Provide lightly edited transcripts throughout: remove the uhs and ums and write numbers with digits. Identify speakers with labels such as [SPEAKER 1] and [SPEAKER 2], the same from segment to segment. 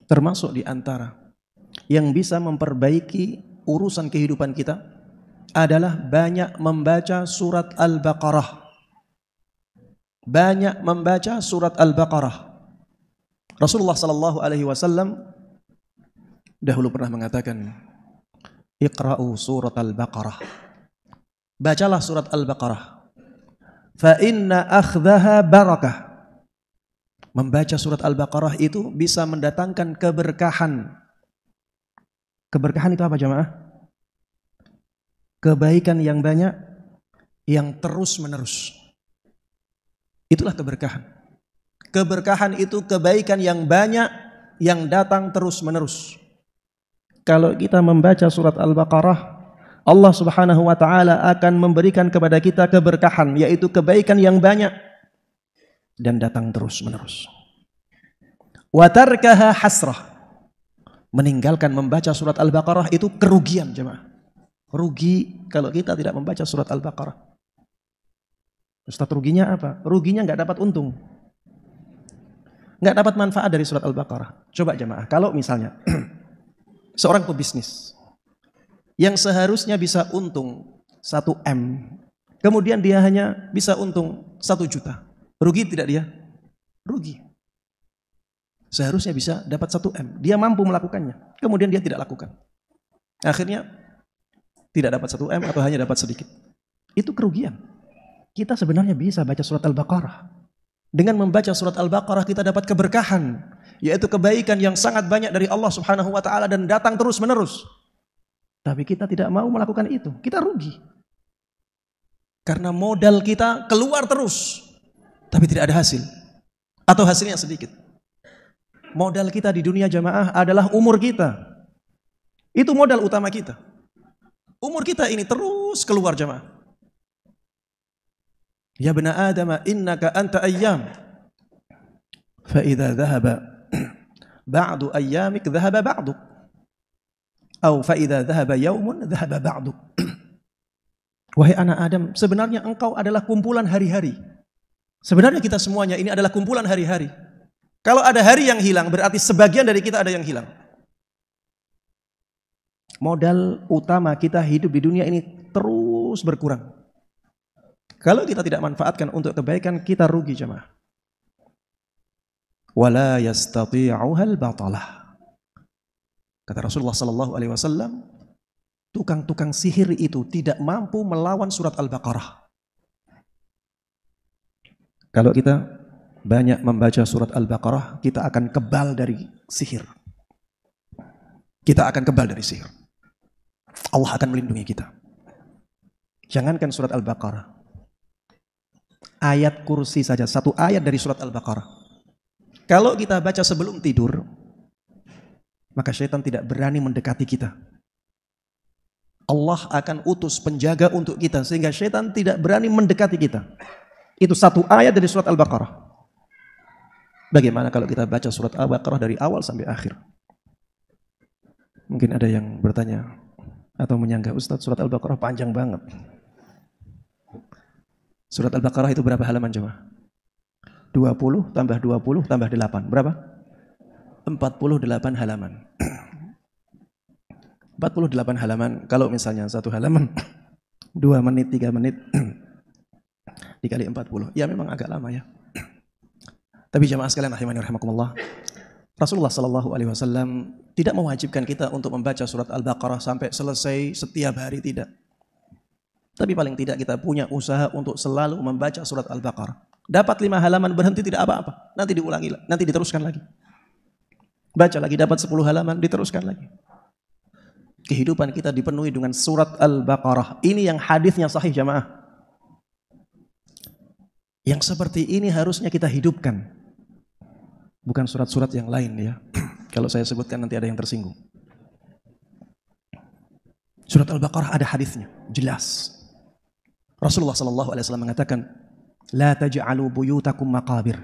[SPEAKER 1] Termasuk di antara yang bisa memperbaiki urusan kehidupan kita adalah banyak membaca surat Al-Baqarah. Banyak membaca surat Al-Baqarah. Rasulullah sallallahu alaihi wasallam dahulu pernah mengatakan, "Iqra'u surat Al-Baqarah." Bacalah surat Al-Baqarah. Fa inna akhdhaha barakah. Membaca surat Al-Baqarah itu bisa mendatangkan keberkahan. Keberkahan itu apa jamaah? Kebaikan yang banyak, yang terus menerus. Itulah keberkahan. Keberkahan itu kebaikan yang banyak, yang datang terus menerus. Kalau kita membaca surat Al-Baqarah, Allah Subhanahu wa ta'ala akan memberikan kepada kita keberkahan, yaitu kebaikan yang banyak dan datang terus menerus. Wa tarkaha hasrah. Meninggalkan membaca surat Al-Baqarah itu kerugian jemaah. Rugi kalau kita tidak membaca surat Al-Baqarah. Ustaz, ruginya apa? Ruginya nggak dapat untung, nggak dapat manfaat dari surat Al-Baqarah. Coba jemaah, kalau misalnya seorang pebisnis yang seharusnya bisa untung 1 M, kemudian dia hanya bisa untung 1 juta. Rugi tidak dia? Rugi. Seharusnya bisa dapat 1 M. Dia mampu melakukannya. Kemudian dia tidak lakukan. Akhirnya tidak dapat 1 M atau hanya dapat sedikit. Itu kerugian. Kita sebenarnya bisa baca surat Al-Baqarah. Dengan membaca surat Al-Baqarah kita dapat keberkahan, yaitu kebaikan yang sangat banyak dari Allah Subhanahu wa ta'ala dan datang terus menerus. Tapi kita tidak mau melakukan itu, kita rugi. Karena modal kita keluar terus, tapi tidak ada hasil. Atau hasilnya sedikit. Modal kita di dunia jamaah adalah umur kita. Itu modal utama kita. Umur kita ini terus keluar jamaah. Ya bani Adam, innaka anta ayyam. Fa idza dhahaba ba'du ayyamik dhahaba ba'duk. Atau fa idza dhahaba yaumun dhahaba ba'duk. Wahai anak Adam, sebenarnya engkau adalah kumpulan hari-hari. Sebenarnya kita semuanya ini adalah kumpulan hari-hari. Kalau ada hari yang hilang, berarti sebagian dari kita ada yang hilang. Modal utama kita hidup di dunia ini terus berkurang. Kalau kita tidak manfaatkan untuk kebaikan, kita rugi jemaah. Wala yastati'uhal batalah. Kata Rasulullah sallallahu alaihi wasallam, tukang-tukang sihir itu tidak mampu melawan surat Al-Baqarah. Kalau kita banyak membaca surat Al-Baqarah, kita akan kebal dari sihir. Kita akan kebal dari sihir. Allah akan melindungi kita. Jangankan surat Al-Baqarah. Ayat kursi saja, 1 ayat dari surat Al-Baqarah. Kalau kita baca sebelum tidur, maka syaitan tidak berani mendekati kita. Allah akan utus penjaga untuk kita sehingga syaitan tidak berani mendekati kita. Itu 1 ayat dari surat Al-Baqarah. Bagaimana kalau kita baca surat Al-Baqarah dari awal sampai akhir? Mungkin ada yang bertanya atau menyangka, Ustaz, surat Al-Baqarah panjang banget. Surat Al-Baqarah itu berapa halaman coba? 20 tambah 20 tambah 8. Berapa? 48 halaman. 48 halaman. Kalau misalnya 1 halaman 2 menit, 3 menit dikali 40. Ya memang agak lama ya. Tapi jamaah sekalian rahimani rahimakumullah, Rasulullah sallallahu alaihi wasallam tidak mewajibkan kita untuk membaca surat Al-Baqarah sampai selesai setiap hari, tidak. Tapi paling tidak kita punya usaha untuk selalu membaca surat Al-Baqarah. Dapat 5 halaman berhenti tidak apa-apa. Nanti diulangi, nanti diteruskan lagi. Baca lagi, dapat 10 halaman, diteruskan lagi. Kehidupan kita dipenuhi dengan surat Al-Baqarah. Ini yang hadisnya sahih jamaah. Yang seperti ini harusnya kita hidupkan. Bukan surat-surat yang lain ya. Kalau saya sebutkan nanti ada yang tersinggung. Surat Al-Baqarah ada hadisnya, jelas. Rasulullah sallallahu alaihi wasallam mengatakan, "La taj'alu buyutakum maqabir.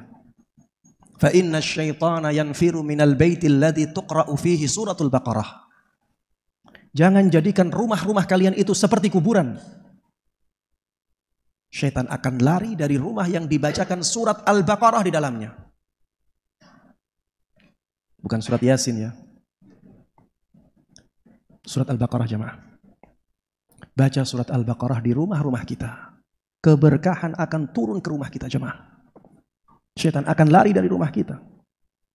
[SPEAKER 1] Fa inna asy-syaitana yanfiru minal baiti alladhi tuqra'u fihi suratul Baqarah." Jangan jadikan rumah-rumah kalian itu seperti kuburan. Syaitan akan lari dari rumah yang dibacakan surat Al-Baqarah di dalamnya. Bukan surat Yasin ya. Surat Al-Baqarah jemaah. Baca surat Al-Baqarah di rumah-rumah kita. Keberkahan akan turun ke rumah kita jemaah. Syaitan akan lari dari rumah kita.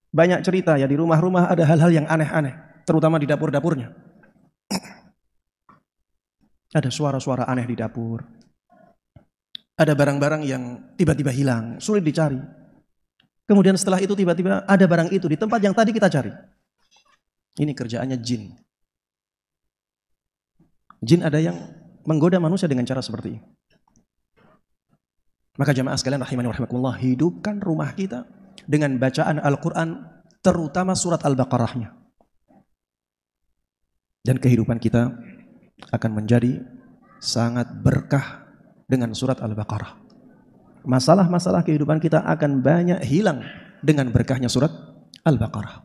[SPEAKER 1] Banyak cerita ya, di rumah-rumah ada hal-hal yang aneh-aneh, terutama di dapur-dapurnya. Ada suara-suara aneh di dapur. Ada barang-barang yang tiba-tiba hilang, sulit dicari. Kemudian setelah itu tiba-tiba ada barang itu di tempat yang tadi kita cari. Ini kerjaannya jin. Jin ada yang menggoda manusia dengan cara seperti ini. Maka jamaah sekalian rahimani wa rahimakumullah, hidupkan rumah kita dengan bacaan Al-Quran, terutama surat Al-Baqarahnya. Dan kehidupan kita akan menjadi sangat berkah dengan surat Al-Baqarah. Masalah-masalah kehidupan kita akan banyak hilang dengan berkahnya surat Al-Baqarah.